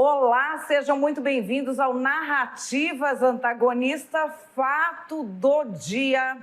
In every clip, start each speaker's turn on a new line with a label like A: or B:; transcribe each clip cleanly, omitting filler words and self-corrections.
A: Olá, sejam muito bem-vindos ao Narrativas Antagonista, fato do dia.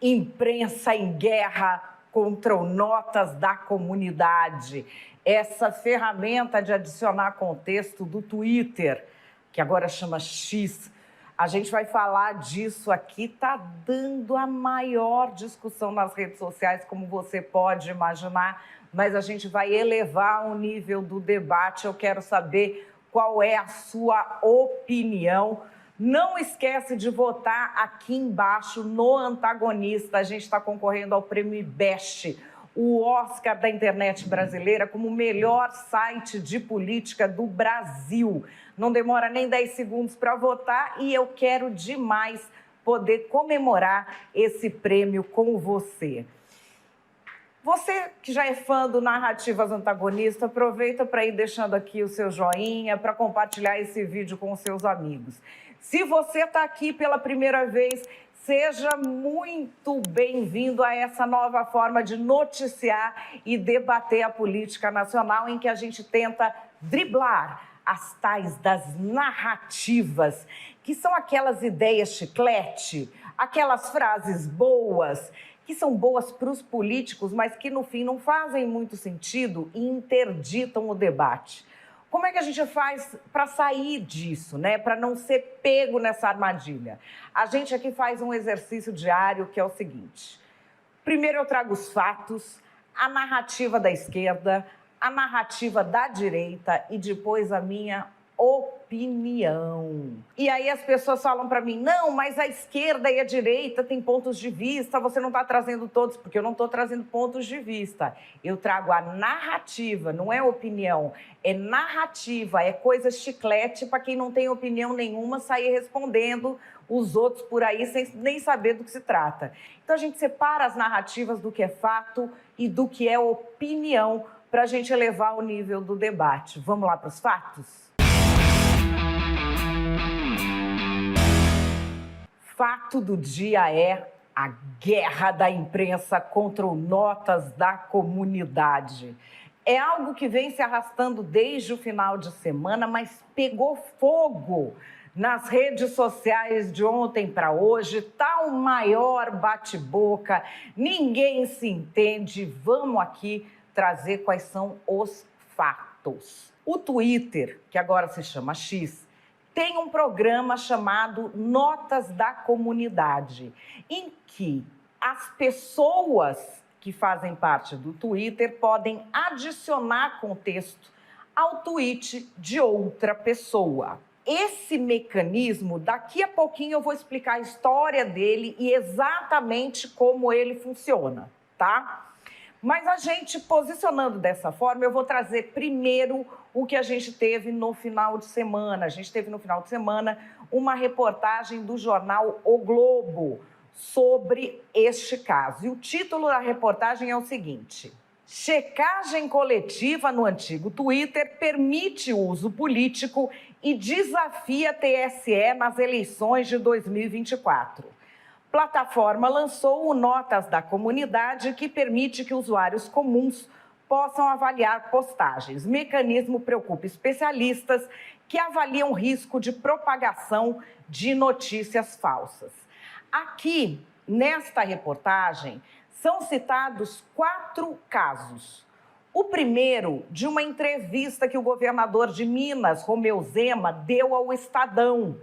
A: Imprensa em guerra contra o Notas da Comunidade. Essa ferramenta de adicionar contexto do Twitter, que agora chama X. A gente vai falar disso aqui, tá dando a maior discussão nas redes sociais, como você pode imaginar, mas a gente vai elevar o nível do debate. Eu quero saber qual é a sua opinião. Não esquece de votar aqui embaixo no antagonista. A gente está concorrendo ao Prêmio Best, o Oscar da internet brasileira, como o melhor site de política do Brasil. Não demora nem 10 segundos para votar e eu quero demais poder comemorar esse prêmio com você. Você que já é fã do Narrativas Antagonista, aproveita para ir deixando aqui o seu joinha, para compartilhar esse vídeo com os seus amigos. Se você está aqui pela primeira vez, seja muito bem-vindo a essa nova forma de noticiar e debater a política nacional, em que a gente tenta driblar as tais das narrativas, que são aquelas ideias chiclete, aquelas frases boas, que são boas para os políticos, mas que no fim não fazem muito sentido e interditam o debate. Como é que a gente faz para sair disso, né? Para não ser pego nessa armadilha? A gente aqui faz um exercício diário que é o seguinte. Primeiro eu trago os fatos, a narrativa da esquerda, a narrativa da direita e depois a minha opinião. E aí as pessoas falam para mim, não, mas a esquerda e a direita têm pontos de vista, você não está trazendo todos, porque eu não estou trazendo pontos de vista. Eu trago a narrativa, não é opinião, é narrativa, é coisa chiclete para quem não tem opinião nenhuma sair respondendo os outros por aí sem nem saber do que se trata. Então a gente separa as narrativas do que é fato e do que é opinião para a gente elevar o nível do debate. Vamos lá para os fatos? Fato do dia é a guerra da imprensa contra o Notas da Comunidade. É algo que vem se arrastando desde o final de semana, mas pegou fogo nas redes sociais de ontem para hoje. Tá o maior bate-boca, ninguém se entende. Vamos aqui trazer quais são os fatos. O Twitter, que agora se chama X, tem um programa chamado Notas da Comunidade, em que as pessoas que fazem parte do Twitter podem adicionar contexto ao tweet de outra pessoa. Esse mecanismo, daqui a pouquinho eu vou explicar a história dele e exatamente como ele funciona, tá? Mas a gente, posicionando dessa forma, eu vou trazer primeiro o que a gente teve no final de semana. A gente teve no final de semana uma reportagem do jornal O Globo sobre este caso. E o título da reportagem é o seguinte: checagem coletiva no antigo Twitter permite uso político e desafia TSE nas eleições de 2024. Plataforma lançou o Notas da Comunidade, que permite que usuários comuns possam avaliar postagens. O mecanismo preocupa especialistas que avaliam o risco de propagação de notícias falsas. Aqui, nesta reportagem, são citados 4 casos. O primeiro, de uma entrevista que o governador de Minas, Romeu Zema, deu ao Estadão.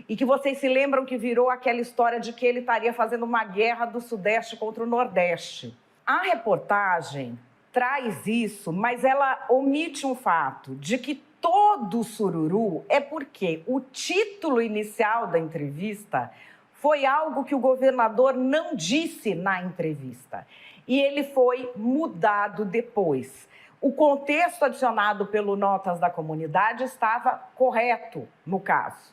A: E que vocês se lembram que virou aquela história de que ele estaria fazendo uma guerra do Sudeste contra o Nordeste. A reportagem traz isso, mas ela omite um fato de que todo o sururu é porque o título inicial da entrevista foi algo que o governador não disse na entrevista. E ele foi mudado depois. O contexto adicionado pelo Notas da Comunidade estava correto no caso.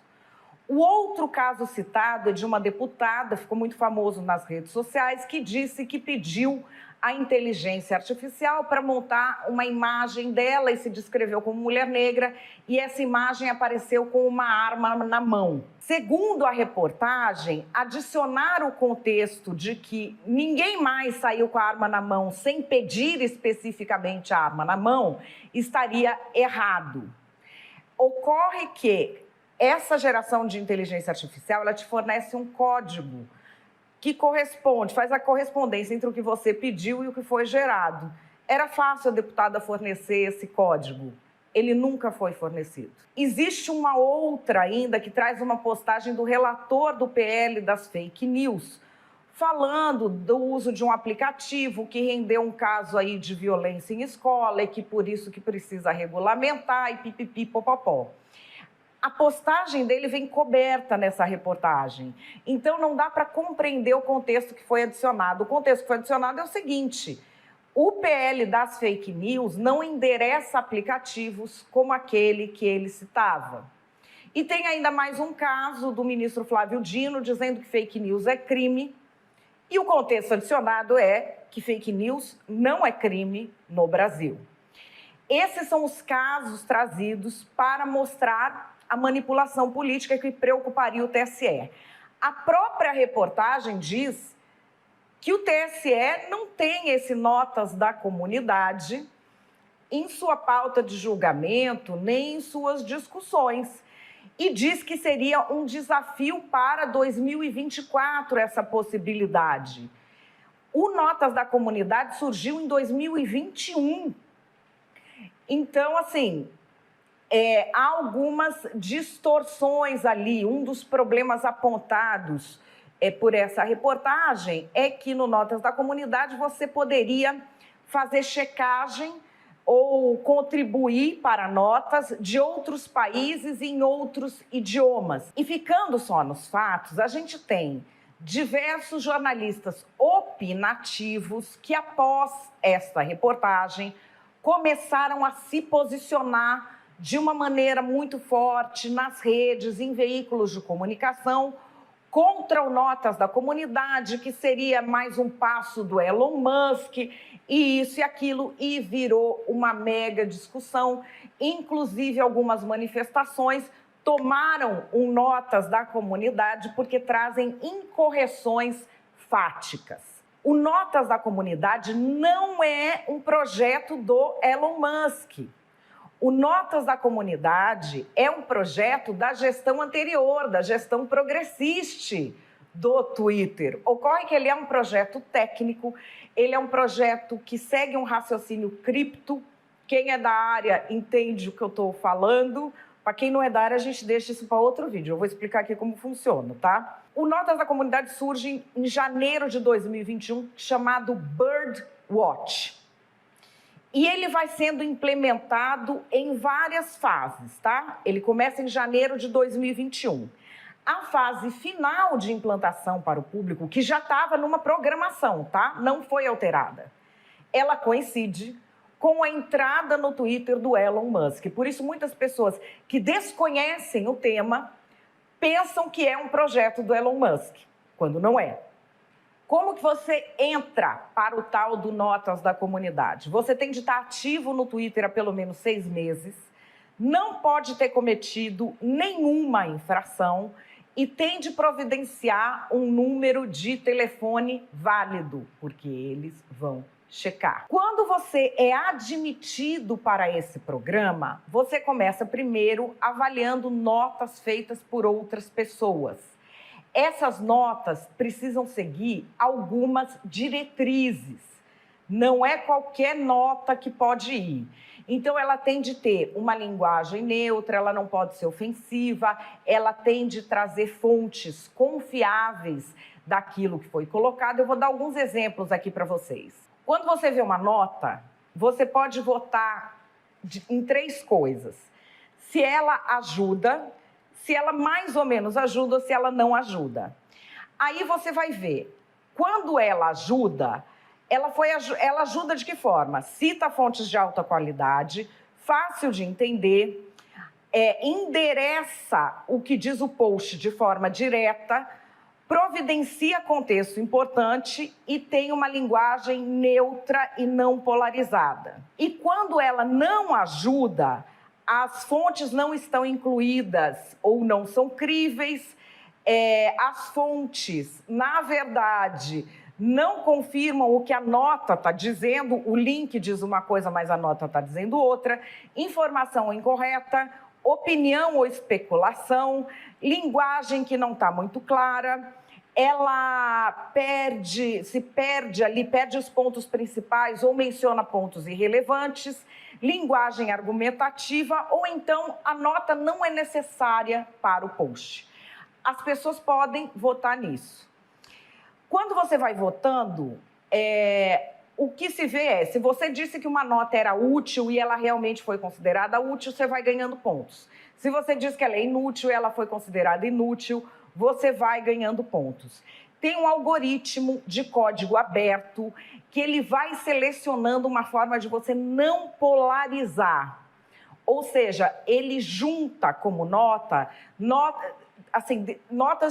A: O outro caso citado é de uma deputada, ficou muito famoso nas redes sociais, que disse que pediu a inteligência artificial para montar uma imagem dela e se descreveu como mulher negra, e essa imagem apareceu com uma arma na mão. Segundo a reportagem, adicionar o contexto de que ninguém mais saiu com a arma na mão sem pedir especificamente a arma na mão estaria errado. Ocorre que essa geração de inteligência artificial, ela te fornece um código que corresponde, faz a correspondência entre o que você pediu e o que foi gerado. Era fácil a deputada fornecer esse código. Ele nunca foi fornecido. Existe uma outra ainda que traz uma postagem do relator do PL das fake news, falando do uso de um aplicativo que rendeu um caso aí de violência em escola e que por isso que precisa regulamentar e pipipi popopó. A postagem dele vem coberta nessa reportagem, então não dá para compreender o contexto que foi adicionado. O contexto que foi adicionado é o seguinte: o PL das fake news não endereça aplicativos como aquele que ele citava. E tem ainda mais um caso do ministro Flávio Dino dizendo que fake news é crime, e o contexto adicionado é que fake news não é crime no Brasil. Esses são os casos trazidos para mostrar a manipulação política que preocuparia o TSE. A própria reportagem diz que o TSE não tem esse notas da comunidade em sua pauta de julgamento, nem em suas discussões. E diz que seria um desafio para 2024 essa possibilidade. O notas da comunidade surgiu em 2021. Então, assim, há algumas distorções ali. Um dos problemas apontados por essa reportagem é que no Notas da Comunidade você poderia fazer checagem ou contribuir para notas de outros países em outros idiomas. E ficando só nos fatos, a gente tem diversos jornalistas opinativos que, após esta reportagem, começaram a se posicionar de uma maneira muito forte nas redes, em veículos de comunicação, contra o Notas da Comunidade, que seria mais um passo do Elon Musk, e isso e aquilo, e virou uma mega discussão. Inclusive, algumas manifestações tomaram um Notas da Comunidade porque trazem incorreções fáticas. O Notas da Comunidade não é um projeto do Elon Musk. O Notas da Comunidade é um projeto da gestão anterior, da gestão progressista do Twitter. Ocorre que ele é um projeto técnico, ele é um projeto que segue um raciocínio cripto. Quem é da área entende o que eu estou falando. Para quem não é da área, a gente deixa isso para outro vídeo. Eu vou explicar aqui como funciona, tá? O Notas da Comunidade surge em janeiro de 2021, chamado Birdwatch. E ele vai sendo implementado em várias fases, tá? Ele começa em janeiro de 2021. A fase final de implantação para o público, que já estava numa programação, tá? Não foi alterada. Ela coincide com a entrada no Twitter do Elon Musk. Por isso, muitas pessoas que desconhecem o tema pensam que é um projeto do Elon Musk, quando não é. Como que você entra para o tal do Notas da Comunidade? Você tem de estar ativo no Twitter há pelo menos 6 meses, não pode ter cometido nenhuma infração e tem de providenciar um número de telefone válido, porque eles vão checar. Quando você é admitido para esse programa, você começa primeiro avaliando notas feitas por outras pessoas. Essas notas precisam seguir algumas diretrizes. Não é qualquer nota que pode ir. Então, ela tem de ter uma linguagem neutra, ela não pode ser ofensiva, ela tem de trazer fontes confiáveis daquilo que foi colocado. Eu vou dar alguns exemplos aqui para vocês. Quando você vê uma nota, você pode votar em 3 coisas. Se ela ajuda, se ela mais ou menos ajuda ou se ela não ajuda. Aí você vai ver, quando ela ajuda, ela ajuda de que forma? Cita fontes de alta qualidade, fácil de entender, endereça o que diz o post de forma direta, providencia contexto importante e tem uma linguagem neutra e não polarizada. E quando ela não ajuda, as fontes não estão incluídas ou não são críveis, as fontes, na verdade, não confirmam o que a nota está dizendo, o link diz uma coisa, mas a nota está dizendo outra, informação incorreta opinião ou especulação, linguagem que não está muito clara, ela se perde ali, perde os pontos principais ou menciona pontos irrelevantes, linguagem argumentativa, ou então a nota não é necessária para o post. As pessoas podem votar nisso. Quando você vai votando, o que se vê é, se você disse que uma nota era útil e ela realmente foi considerada útil, você vai ganhando pontos. Se você diz que ela é inútil e ela foi considerada inútil, você vai ganhando pontos. Tem um algoritmo de código aberto que ele vai selecionando uma forma de você não polarizar. Ou seja, ele junta como notas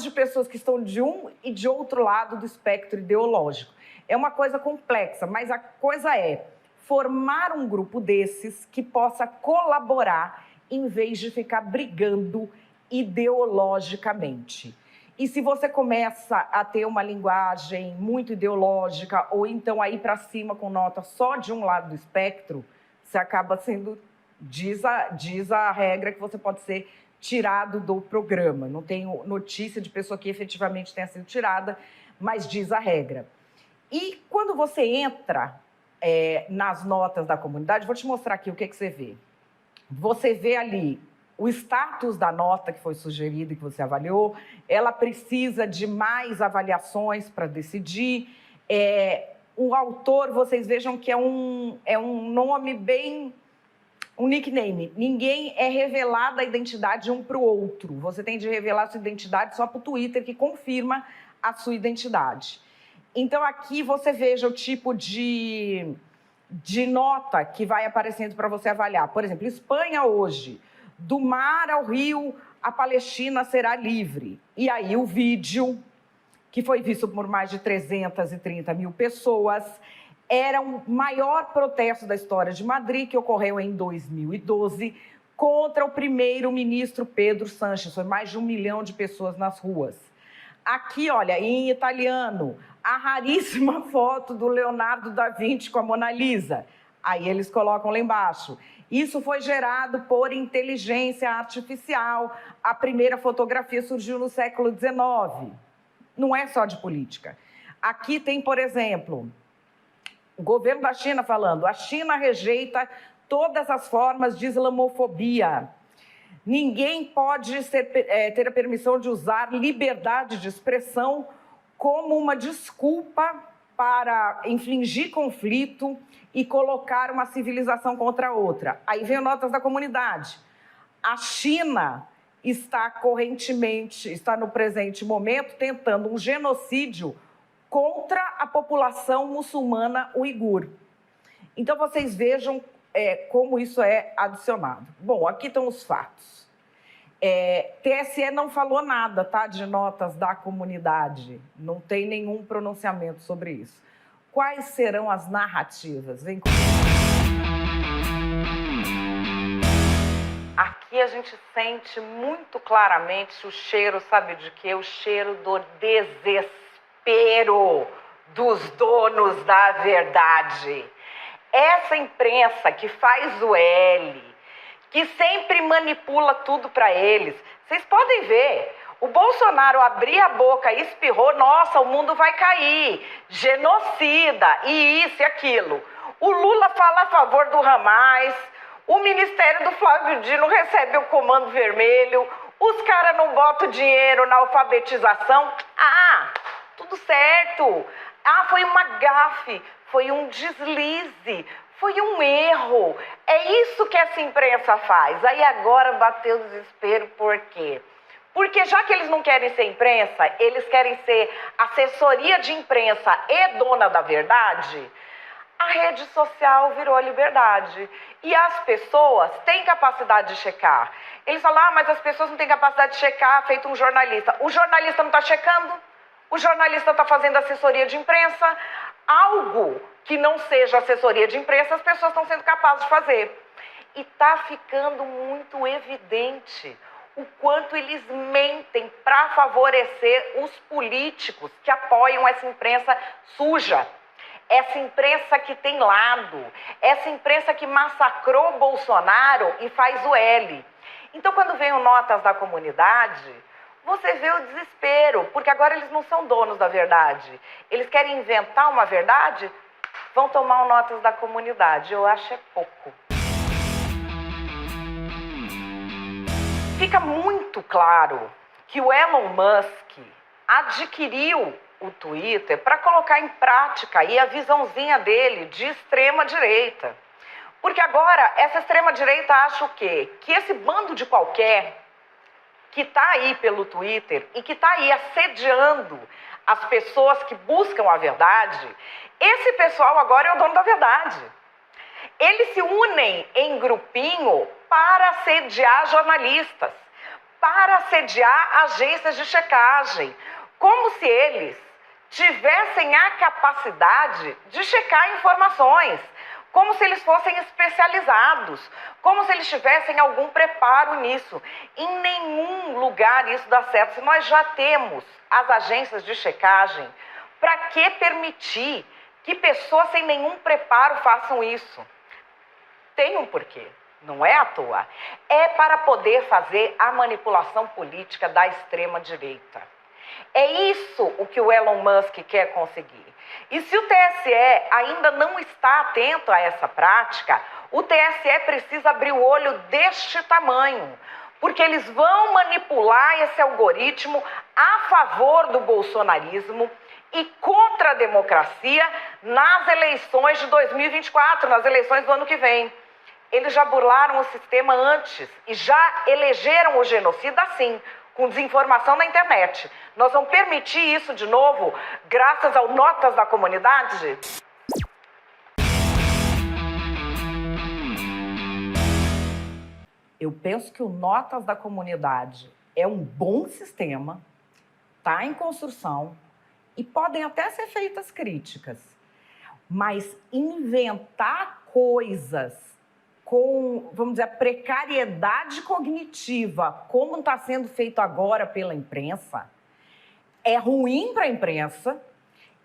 A: de pessoas que estão de um e de outro lado do espectro ideológico. É uma coisa complexa, mas a coisa é formar um grupo desses que possa colaborar em vez de ficar brigando ideologicamente. E se você começa a ter uma linguagem muito ideológica ou então a ir para cima com nota só de um lado do espectro, você acaba sendo, diz a regra, que você pode ser tirado do programa. Não tenho notícia de pessoa que efetivamente tenha sido tirada, mas diz a regra. E quando você entra nas notas da comunidade, vou te mostrar aqui o que você vê. Você vê ali o status da nota que foi sugerida e que você avaliou, ela precisa de mais avaliações para decidir. O autor, vocês vejam que é um nome bem... um nickname. Ninguém é revelado a identidade um para o outro. Você tem de revelar a sua identidade só para o Twitter, que confirma a sua identidade. Então, aqui você veja o tipo de nota que vai aparecendo para você avaliar. Por exemplo, Espanha hoje, do mar ao rio, a Palestina será livre. E aí o vídeo, que foi visto por mais de 330 mil pessoas, era o maior protesto da história de Madrid, que ocorreu em 2012, contra o primeiro-ministro Pedro Sánchez. Foi mais de 1 milhão de pessoas nas ruas. Aqui, olha, em italiano, a raríssima foto do Leonardo da Vinci com a Mona Lisa. Aí eles colocam lá embaixo. Isso foi gerado por inteligência artificial. A primeira fotografia surgiu no século XIX. Não é só de política. Aqui tem, por exemplo, o governo da China falando: a China rejeita todas as formas de islamofobia. Ninguém pode ter a permissão de usar liberdade de expressão como uma desculpa para infligir conflito e colocar uma civilização contra a outra. Aí vem notas da comunidade. A China está no presente momento, tentando um genocídio contra a população muçulmana uigur. Então, vocês vejam como isso é adicionado. Bom, aqui estão os fatos. TSE não falou nada, tá, de notas da comunidade. Não tem nenhum pronunciamento sobre isso. Quais serão as narrativas? Vem com... Aqui a gente sente muito claramente o cheiro, sabe de quê? O cheiro do desespero dos donos da verdade. Essa imprensa que faz o L, que sempre manipula tudo para eles. Vocês podem ver, o Bolsonaro abria a boca e espirrou: nossa, o mundo vai cair, genocida, e isso e aquilo. O Lula fala a favor do Hamas, o Ministério do Flávio Dino recebe o Comando Vermelho, os caras não botam dinheiro na alfabetização. Tudo certo. Foi uma gafe, foi um deslize, foi um erro. É isso que essa imprensa faz. Aí agora bateu o desespero, por quê? Porque já que eles não querem ser imprensa, eles querem ser assessoria de imprensa e dona da verdade, a rede social virou a liberdade. E as pessoas têm capacidade de checar. Eles falam: mas as pessoas não têm capacidade de checar, feito um jornalista. O jornalista não está checando? O jornalista está fazendo assessoria de imprensa? Algo que não seja assessoria de imprensa, as pessoas estão sendo capazes de fazer. E está ficando muito evidente o quanto eles mentem para favorecer os políticos que apoiam essa imprensa suja. Essa imprensa que tem lado, essa imprensa que massacrou Bolsonaro e faz o L. Então, quando vem o Notas da Comunidade, você vê o desespero, porque agora eles não são donos da verdade. Eles querem inventar uma verdade, vão tomar o Notas da Comunidade. Eu acho é pouco. Fica muito claro que o Elon Musk adquiriu o Twitter para colocar em prática aí a visãozinha dele de extrema-direita. Porque agora essa extrema-direita acha o quê? Que esse bando de qualquer que está aí pelo Twitter e que está aí assediando as pessoas que buscam a verdade, esse pessoal agora é o dono da verdade. Eles se unem em grupinho para assediar jornalistas, para assediar agências de checagem, como se eles tivessem a capacidade de checar informações, como se eles fossem especializados, como se eles tivessem algum preparo nisso. Em nenhum lugar isso dá certo. Se nós já temos as agências de checagem, para que permitir que pessoas sem nenhum preparo façam isso? Tem um porquê, não é à toa. É para poder fazer a manipulação política da extrema-direita. É isso o que o Elon Musk quer conseguir. E se o TSE ainda não está atento a essa prática, o TSE precisa abrir o olho deste tamanho, porque eles vão manipular esse algoritmo a favor do bolsonarismo e contra a democracia nas eleições de 2024, nas eleições do ano que vem. Eles já burlaram o sistema antes e já elegeram o genocida assim, com desinformação na internet. Nós vamos permitir isso de novo, graças ao Notas da Comunidade? Eu penso que o Notas da Comunidade é um bom sistema, está em construção e podem até ser feitas críticas, mas inventar coisas com, vamos dizer, a precariedade cognitiva, como está sendo feito agora pela imprensa, é ruim para a imprensa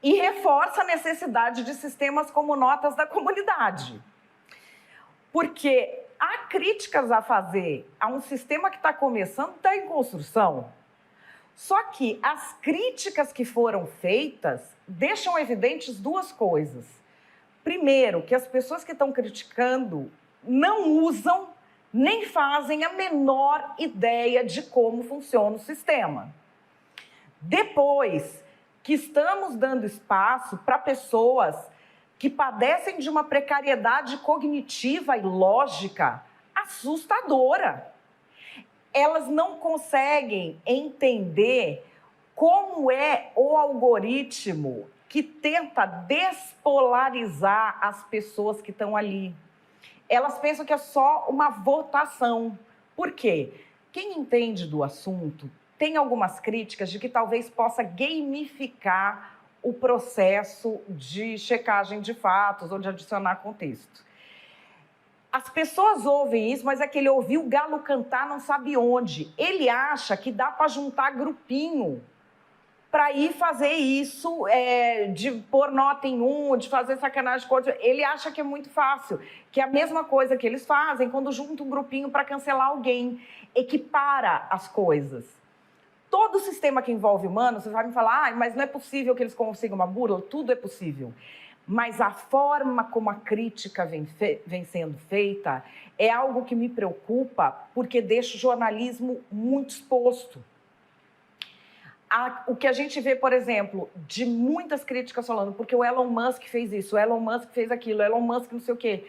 A: e reforça a necessidade de sistemas como Notas da Comunidade. Porque há críticas a fazer a um sistema que está começando, está em construção. Só que as críticas que foram feitas deixam evidentes duas coisas. Primeiro, que as pessoas que estão criticando não usam nem fazem a menor ideia de como funciona o sistema. Depois, que estamos dando espaço para pessoas que padecem de uma precariedade cognitiva e lógica assustadora. Elas não conseguem entender como é o algoritmo que tenta despolarizar as pessoas que estão ali. Elas pensam que é só uma votação. Por quê? Quem entende do assunto tem algumas críticas de que talvez possa gamificar o processo de checagem de fatos ou de adicionar contexto. As pessoas ouvem isso, mas é que ele ouviu o galo cantar não sabe onde. Ele acha que dá para juntar grupinho para ir fazer isso, de pôr nota em um, de fazer sacanagem com outro. Ele acha que é muito fácil, que é a mesma coisa que eles fazem quando juntam um grupinho para cancelar alguém. Equipara as coisas. Todo sistema que envolve humanos, você vai me falar, mas não é possível que eles consigam uma burla? Tudo é possível. Mas a forma como a crítica vem sendo feita é algo que me preocupa, porque deixa o jornalismo muito exposto. O que a gente vê, por exemplo, de muitas críticas falando, porque o Elon Musk fez isso, o Elon Musk fez aquilo, o Elon Musk não sei o quê.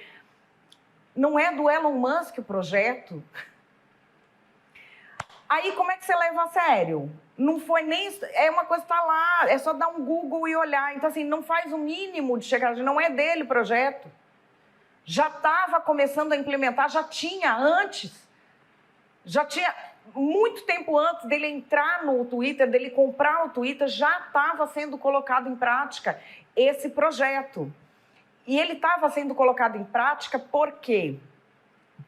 A: Não é do Elon Musk o projeto? Aí como é que você leva a sério? Não foi nem... É uma coisa que está lá, é só dar um Google e olhar. Então, assim, não faz o mínimo de checagem, não é dele o projeto. Já estava começando a implementar, já tinha antes. Já tinha... Muito tempo antes dele entrar no Twitter, dele comprar o Twitter, já estava sendo colocado em prática esse projeto. E ele estava sendo colocado em prática por quê?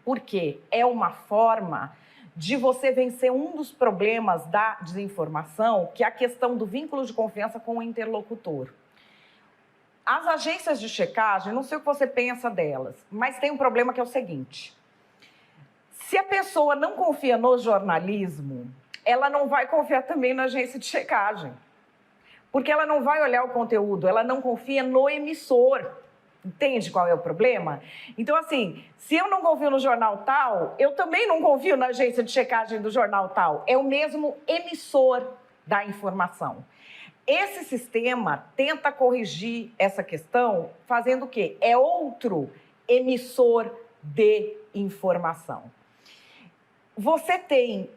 A: Porque é uma forma de você vencer um dos problemas da desinformação, que é a questão do vínculo de confiança com o interlocutor. As agências de checagem, não sei o que você pensa delas, mas tem um problema que é o seguinte: Se a pessoa não confia no jornalismo, ela não vai confiar também na agência de checagem. Porque ela não vai olhar o conteúdo, ela não confia no emissor. Entende qual é o problema? Então, assim, se eu não confio no jornal tal, eu também não confio na agência de checagem do jornal tal. É o mesmo emissor da informação. Esse sistema tenta corrigir essa questão fazendo o quê? É outro emissor de informação. Você tem,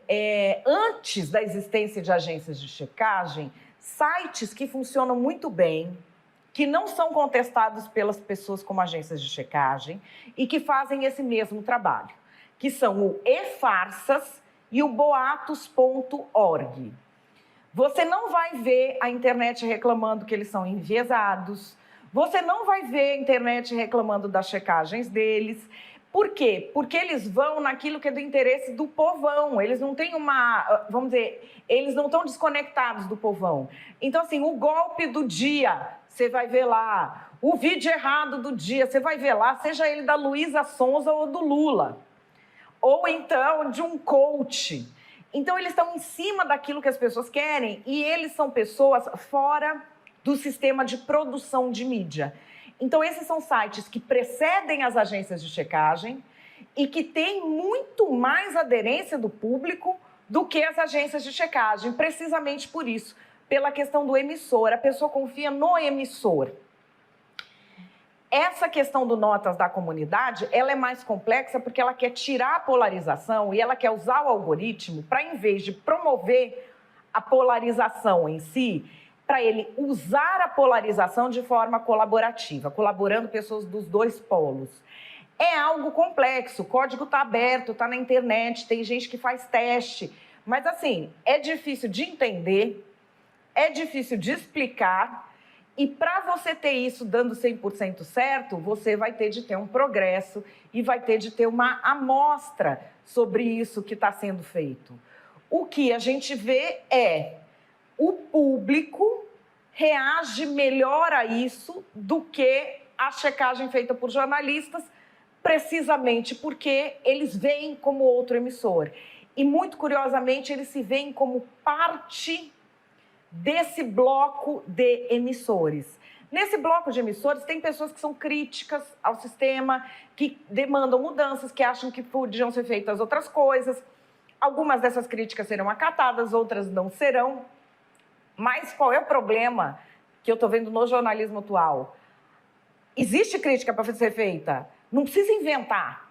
A: antes da existência de agências de checagem, sites que funcionam muito bem, que não são contestados pelas pessoas como agências de checagem e que fazem esse mesmo trabalho, que são o eFarsas e o boatos.org. Você não vai ver a internet reclamando que eles são enviesados, você não vai ver a internet reclamando das checagens deles. Por quê? Porque eles vão naquilo que é do interesse do povão. Eles não têm vamos dizer, eles não estão desconectados do povão. Então, assim, o golpe do dia, você vai ver lá. O vídeo errado do dia, você vai ver lá, seja ele da Luísa Sonza ou do Lula. Ou então de um coach. Então, eles estão em cima daquilo que as pessoas querem e eles são pessoas fora do sistema de produção de mídia. Então, esses são sites que precedem as agências de checagem e que têm muito mais aderência do público do que as agências de checagem, precisamente por isso, pela questão do emissor. A pessoa confia no emissor. Essa questão do Notas da Comunidade, ela é mais complexa porque ela quer tirar a polarização e ela quer usar o algoritmo para, em vez de promover a polarização em si, para ele usar a polarização de forma colaborativa, colaborando pessoas dos dois polos. É algo complexo, o código está aberto, está na internet, tem gente que faz teste, mas assim, é difícil de entender, é difícil de explicar, e para você ter isso dando 100% certo, você vai ter de ter um progresso e vai ter de ter uma amostra sobre isso que está sendo feito. O que a gente vê é o público reage melhor a isso do que a checagem feita por jornalistas, precisamente porque eles veem como outro emissor. E, muito curiosamente, eles se veem como parte desse bloco de emissores. Nesse bloco de emissores, tem pessoas que são críticas ao sistema, que demandam mudanças, que acham que podiam ser feitas outras coisas. Algumas dessas críticas serão acatadas, outras não serão. Mas qual é o problema que eu estou vendo no jornalismo atual? Existe crítica para ser feita, não precisa inventar.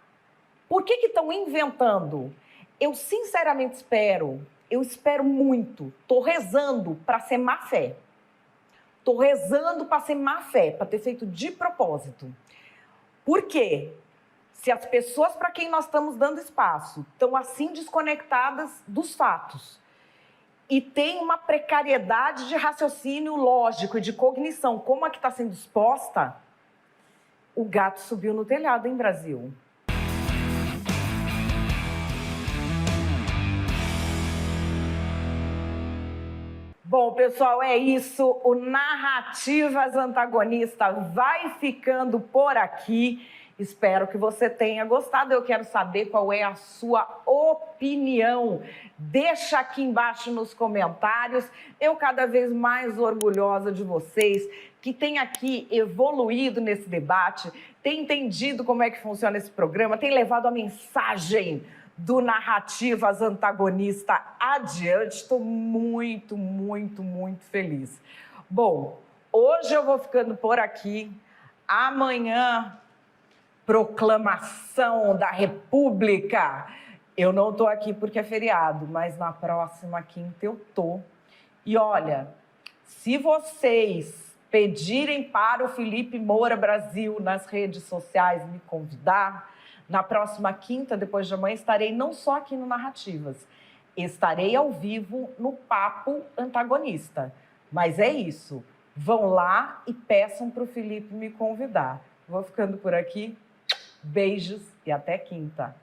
A: Por que estão inventando? Eu sinceramente espero muito, estou rezando para ser má fé. Estou rezando para ser má fé, para ter feito de propósito. Por quê? Se as pessoas para quem nós estamos dando espaço estão assim desconectadas dos fatos, e tem uma precariedade de raciocínio lógico e de cognição, como a que está sendo exposta, o gato subiu no telhado, hein, Brasil? Bom, pessoal, é isso. O Narrativas Antagonista vai ficando por aqui. Espero que você tenha gostado. Eu quero saber qual é a sua opinião. Deixa aqui embaixo nos comentários. Eu cada vez mais orgulhosa de vocês, que têm aqui evoluído nesse debate, têm entendido como é que funciona esse programa, têm levado a mensagem do Narrativas Antagonista adiante. Estou muito, muito, muito feliz. Bom, hoje eu vou ficando por aqui. Amanhã, proclamação da República. Eu não estou aqui porque é feriado, mas na próxima quinta eu estou. E olha, se vocês pedirem para o Felipe Moura Brasil nas redes sociais me convidar, na próxima quinta, depois de amanhã, estarei não só aqui no Narrativas, estarei ao vivo no Papo Antagonista. Mas é isso, vão lá e peçam para o Felipe me convidar. Vou ficando por aqui. Beijos e até quinta.